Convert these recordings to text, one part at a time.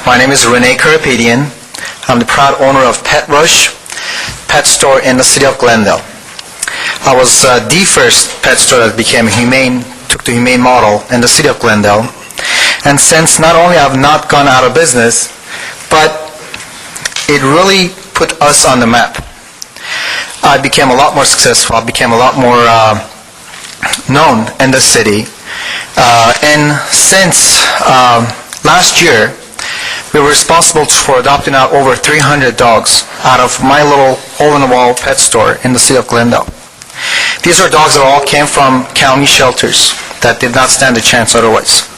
My name is Renee Karapetian. I'm the proud owner of Pet Rush pet store in the city of Glendale. I was the first pet store that took the humane model in the city of Glendale. And since not only I've not gone out of business, but it really put us on the map. I became a lot more successful. I became a lot more known in the city. And since last year, we were responsible for adopting out over 300 dogs out of my little hole-in-the-wall pet store in the city of Glendale. These are dogs that all came from county shelters that did not stand a chance otherwise.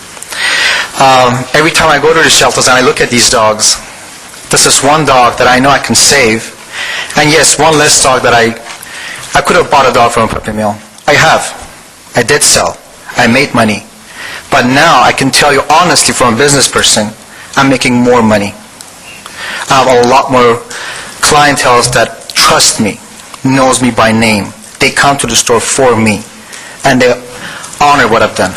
Every time I go to the shelters and I look at these dogs, this is one dog that I know I can save. And yes, one less dog that I could have bought a dog from a puppy mill. I have. I did sell. I made money. But now I can tell you honestly from a business person, I'm making more money. I have a lot more clientele that trust me, knows me by name. They come to the store for me, and they honor what I've done.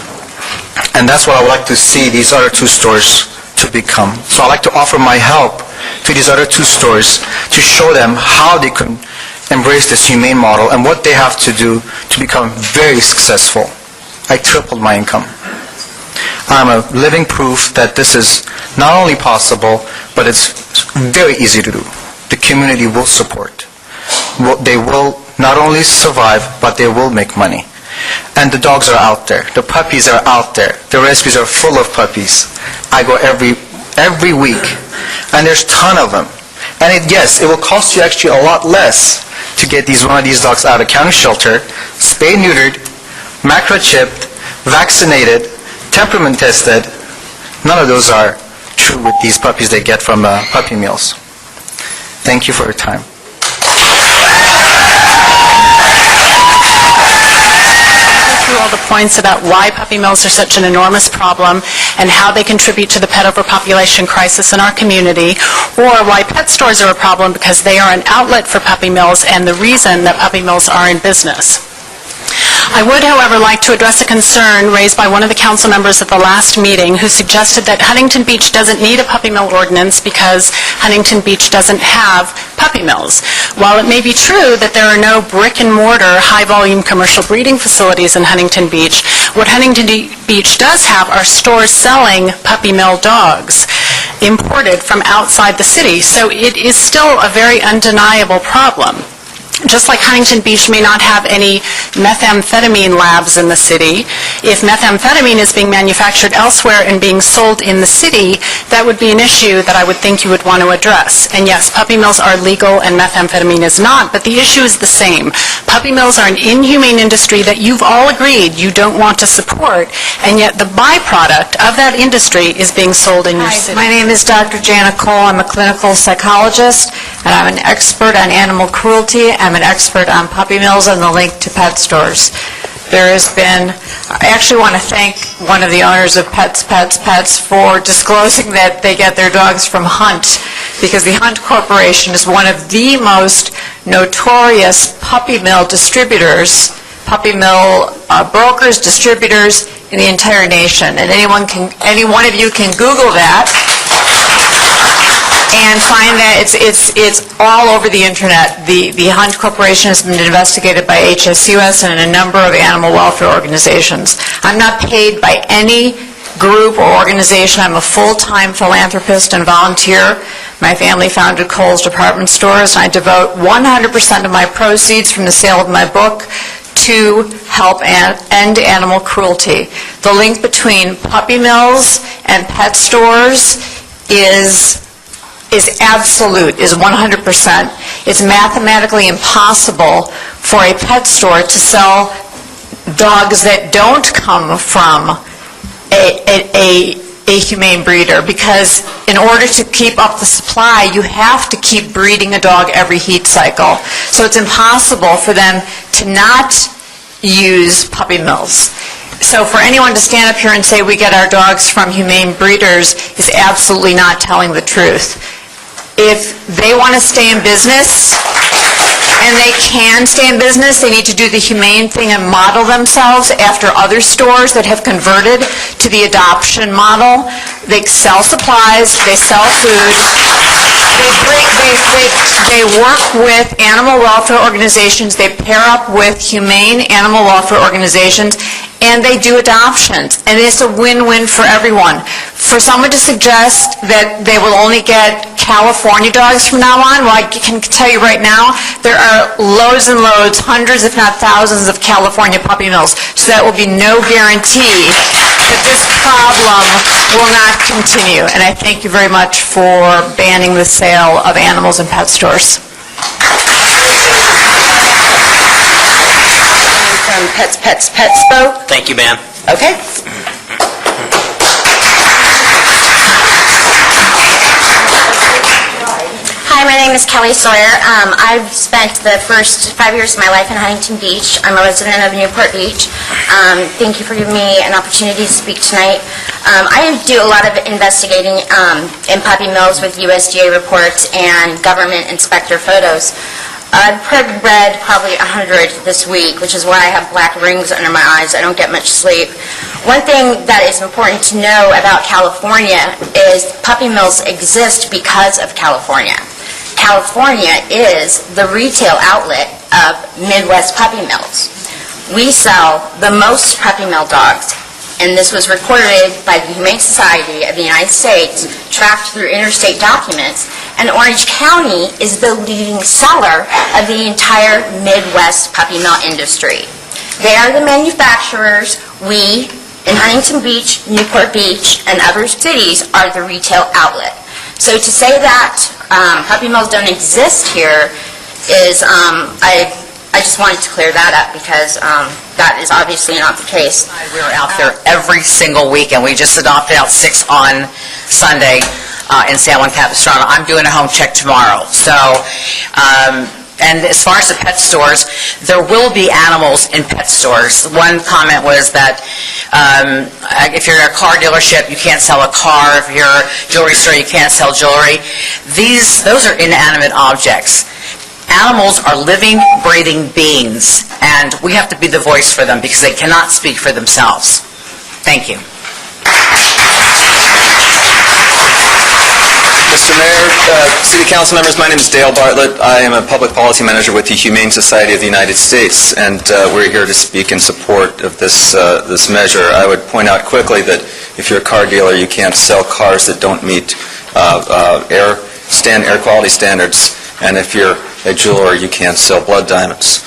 And that's what I would like to see these other two stores to become. So I'd like to offer my help to these other two stores to show them how they can embrace this humane model and what they have to do to become very successful. I tripled my income. I'm a living proof that this is not only possible, but it's very easy to do. The community will support. They will not only survive, but they will make money. And the dogs are out there. The puppies are out there. The rescues are full of puppies. I go every week, and there's a ton of them. And yes, it will cost you actually a lot less to get one of these dogs out of county shelter, spayed, neutered, microchipped, vaccinated, temperament tested. None of those are true with these puppies they get from puppy mills. Thank you for your time. Through all the points about why puppy mills are such an enormous problem and how they contribute to the pet overpopulation crisis in our community, or why pet stores are a problem because they are an outlet for puppy mills and the reason that puppy mills are in business. I would, however, like to address a concern raised by one of the council members at the last meeting who suggested that Huntington Beach doesn't need a puppy mill ordinance because Huntington Beach doesn't have puppy mills. While it may be true that there are no brick-and-mortar, high-volume commercial breeding facilities in Huntington Beach, what Huntington Beach does have are stores selling puppy mill dogs imported from outside the city. So it is still a very undeniable problem. Just like Huntington Beach may not have any methamphetamine labs in the city, if methamphetamine is being manufactured elsewhere and being sold in the city, that would be an issue that I would think you would want to address. And yes, puppy mills are legal and methamphetamine is not, but the issue is the same. Puppy mills are an inhumane industry that you've all agreed you don't want to support, and yet the byproduct of that industry is being sold in your city. My name is Dr. Jana Cole. I'm a clinical psychologist, and I'm an expert on animal cruelty. I'm an expert on puppy mills and the link to pet stores. There has been, I actually want to thank one of the owners of Pets for disclosing that they get their dogs from Hunt, because the Hunt Corporation is one of the most notorious puppy mill distributors, puppy mill brokers, distributors in the entire nation. And any one of you can Google that and find that it's all over the internet. The Hunt Corporation has been investigated by HSUS and a number of animal welfare organizations. I'm not paid by any group or organization. I'm a full-time philanthropist and volunteer. My family founded Kohl's Department Stores, and I devote 100% of my proceeds from the sale of my book to help end animal cruelty. The link between puppy mills and pet stores is absolute, is 100%. It's mathematically impossible for a pet store to sell dogs that don't come from a humane breeder, because in order to keep up the supply, you have to keep breeding a dog every heat cycle. So it's impossible for them to not use puppy mills. So for anyone to stand up here and say we get our dogs from humane breeders is absolutely not telling the truth. If they want to stay in business and they can stay in business. They need to do the humane thing and model themselves after other stores that have converted to the adoption model. They sell supplies, they sell food, they work with animal welfare organizations, they pair up with humane animal welfare organizations, and they do adoptions, and it's a win-win for everyone. For someone to suggest that they will only get California dogs from now on, well, I can tell you right now, there are loads and loads, hundreds if not thousands of California puppy mills, so that will be no guarantee that this problem will not continue. And I thank you very much for banning the sale of animals in pet stores. From Petspo. Thank you, ma'am. Okay. Hi, my name is Kelly Sawyer. I've spent the first 5 years of my life in Huntington Beach. I'm a resident of Newport Beach. Thank you for giving me an opportunity to speak tonight. I do a lot of investigating in puppy mills with USDA reports and Government Inspector Photos. I've read probably 100 this week, which is why I have black rings under my eyes. I don't get much sleep. One thing that is important to know about California is puppy mills exist because of California. California is the retail outlet of Midwest puppy mills. We sell the most puppy mill dogs, and this was recorded by the Humane Society of the United States, tracked through Interstate Documents, and Orange County is the leading seller of the entire Midwest puppy mill industry. They are the manufacturers. We, in Huntington Beach, Newport Beach, and other cities, are the retail outlet. So to say that puppy mills don't exist here is, I just wanted to clear that up because that is obviously not the case. We're out there every single week, and we just adopted out 6 on Sunday in San Juan Capistrano. I'm doing a home check tomorrow. So, and as far as the pet stores, there will be animals in pet stores. One comment was that if you're a car dealership, you can't sell a car. If you're a jewelry store, you can't sell jewelry. Those are inanimate objects. Animals are living, breathing beings, and we have to be the voice for them because they cannot speak for themselves. Thank you. Mr. Mayor, City Council members, my name is Dale Bartlett. I am a public policy manager with the Humane Society of the United States, and we're here to speak in support of this measure. I would point out quickly that if you're a car dealer, you can't sell cars that don't meet air quality standards, and if you're a jeweler, you can't sell blood diamonds.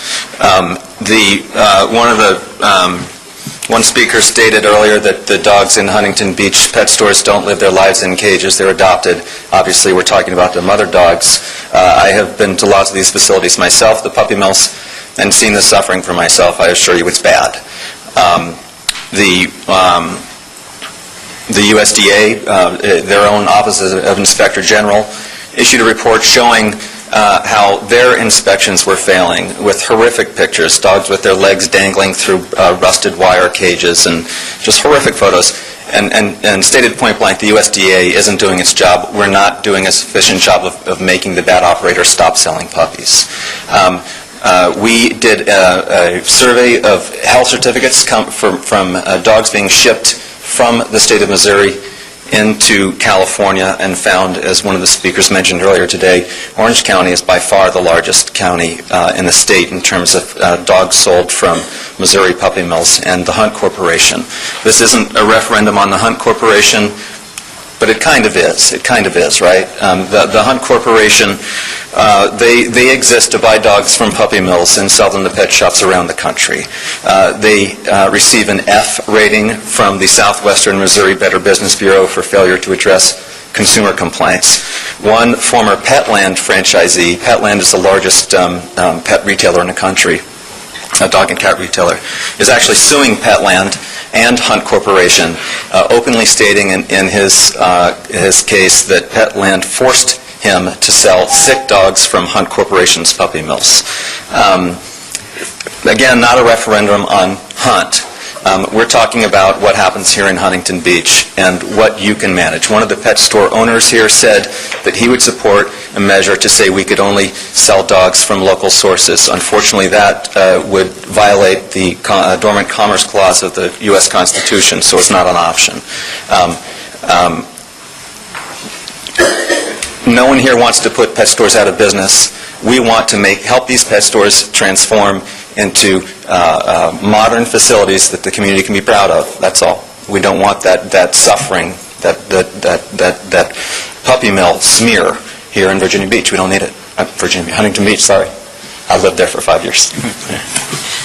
One speaker stated earlier that the dogs in Huntington Beach pet stores don't live their lives in cages, they're adopted. Obviously, we're talking about the mother dogs. I have been to lots of these facilities myself, the puppy mills, and seen the suffering for myself. I assure you it's bad. The USDA, their own Office of Inspector General, issued a report showing how their inspections were failing with horrific pictures, dogs with their legs dangling through rusted wire cages, and just horrific photos. And stated point blank, the USDA isn't doing its job. We're not doing a sufficient job of making the bad operators stop selling puppies. We did a survey of health certificates from dogs being shipped from the state of Missouri into California, and found, as one of the speakers mentioned earlier today, Orange County is by far the largest county in the state in terms of dogs sold from Missouri puppy mills and the Hunt Corporation. This isn't a referendum on the Hunt Corporation, but it kind of is. It kind of is, right? The Hunt Corporation, they exist to buy dogs from puppy mills and sell them to pet shops around the country. They receive an F rating from the Southwestern Missouri Better Business Bureau for failure to address consumer complaints. One former Petland franchisee, Petland is the largest pet retailer in the country, a dog and cat retailer, is actually suing Petland and Hunt Corporation, openly stating in his case that Petland forced him to sell sick dogs from Hunt Corporation's puppy mills. Again, not a referendum on Hunt. We're talking about what happens here in Huntington Beach and what you can manage. One of the pet store owners here said that he would support a measure to say we could only sell dogs from local sources. Unfortunately, that would violate the Dormant Commerce Clause of the U.S. Constitution, so it's not an option. No one here wants to put pet stores out of business. We want to help these pet stores transform into modern facilities that the community can be proud of. That's all. We don't want that suffering, that puppy mill smear here in Virginia Beach. We don't need it. Huntington Beach, sorry. I lived there for 5 years.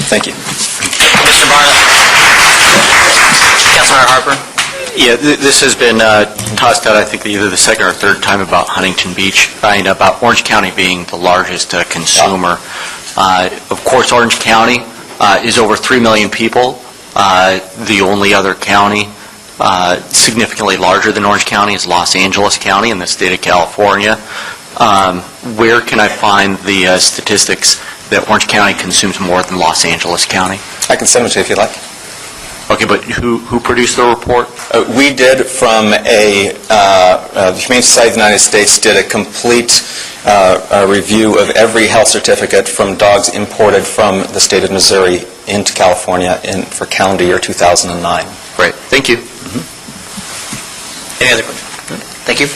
Thank you. Mr. Barnett. Councilmember Harper. Yeah, this has been tossed out, I think, either the second or third time about Huntington Beach, about Orange County being the largest consumer. Of course, Orange County is over 3 million people. The only other county significantly larger than Orange County is Los Angeles County in the state of California. Where can I find the statistics that Orange County consumes more than Los Angeles County? I can send them to you if you like. Okay, but who produced the report? We did from the Humane Society of the United States did a complete review of every health certificate from dogs imported from the state of Missouri into California for calendar year 2009. Great, thank you. Any other questions? Thank you.